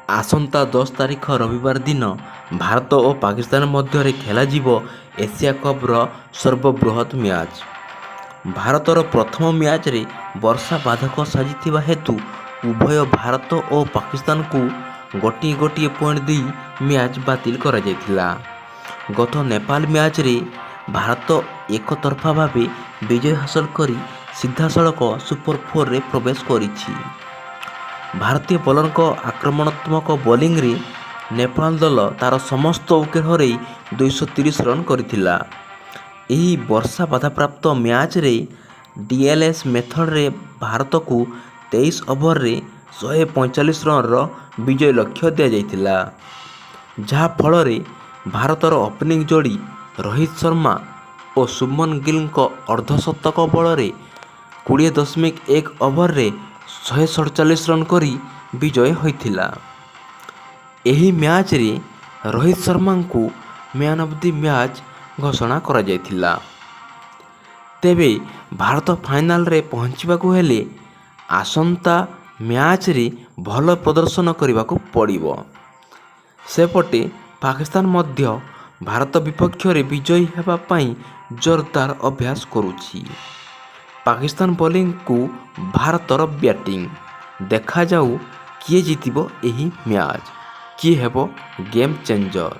ଆସନ୍ତା 10 ତାରିଖ ରବିବାର ଦିନ ଭାରତ ଓ ପାକିସ୍ତାନ ମଧ୍ୟରେ ଖେଳାଯିବ ଏସିଆ କପ୍ର ସର୍ବବୃହତ୍ ମ୍ୟାଚ୍। ଭାରତର ପ୍ରଥମ ମ୍ୟାଚ୍ରେ ବର୍ଷା ବାଧକ ସାଜିଥିବା ହେତୁ ଉଭୟ ଭାରତ ଓ ପାକିସ୍ତାନକୁ ଗୋଟିଏ ଗୋଟିଏ ପଏଣ୍ଟ ଦେଇ ମ୍ୟାଚ୍ ବାତିଲ କରାଯାଇଥିଲା। ଗତ ନେପାଳ ମ୍ୟାଚ୍ରେ ଭାରତ ଏକତରଫା ଭାବେ ବିଜୟ ହାସଲ କରି ସିଧାସଳଖ ସୁପର 4ରେ ପ୍ରବେଶ କରିଛି। ଭାରତୀୟ ବୋଲରଙ୍କ ଆକ୍ରମଣାତ୍ମକ ବୋଲିଂରେ ନେପାଳ ଦଳ ତା'ର ସମସ୍ତ ୱିକେଟ୍ ହରାଇ 230 ରନ୍ କରିଥିଲା। ଏହି ବର୍ଷା ବାଧାପ୍ରାପ୍ତ ମ୍ୟାଚ୍ରେ ଡିଏଲ୍ଏସ୍ ମେଥଡରେ ଭାରତକୁ 23 ଓଭରରେ 145 ରନ୍ର ବିଜୟ ଲକ୍ଷ୍ୟ ଦିଆଯାଇଥିଲା, ଯାହା ଫଳରେ ଭାରତର ଓପନିଂ ଯୋଡ଼ି ରୋହିତ ଶର୍ମା ଓ ଶୁଭମନ ଗିଲଙ୍କ ଅର୍ଦ୍ଧଶତକ ବଳରେ 20.1 ଓଭରରେ 147 ରନ୍ କରି ବିଜୟ ହୋଇଥିଲା। ଏହି ମ୍ୟାଚ୍ରେ ରୋହିତ ଶର୍ମାଙ୍କୁ ମ୍ୟାନ୍ ଅଫ୍ ଦି ମ୍ୟାଚ୍ ଘୋଷଣା କରାଯାଇଥିଲା। ତେବେ ଭାରତ ଫାଇନାଲରେ ପହଞ୍ଚିବାକୁ ହେଲେ ଆସନ୍ତା ମ୍ୟାଚ୍ରେ ଭଲ ପ୍ରଦର୍ଶନ କରିବାକୁ ପଡ଼ିବ। ସେପଟେ ପାକିସ୍ତାନ ମଧ୍ୟ ଭାରତ ବିପକ୍ଷରେ ବିଜୟୀ ହେବା ପାଇଁ ଜୋରଦାର ଅଭ୍ୟାସ କରୁଛି। ପାକିସ୍ତାନ ବୋଲିଂକୁ ଭାରତର ବ୍ୟାଟିଂ। ଦେଖାଯାଉ କିଏ ଜିତିବ ଏହି ମ୍ୟାଚ୍, କିଏ ହେବ ଗେମ୍ ଚେଞ୍ଜର।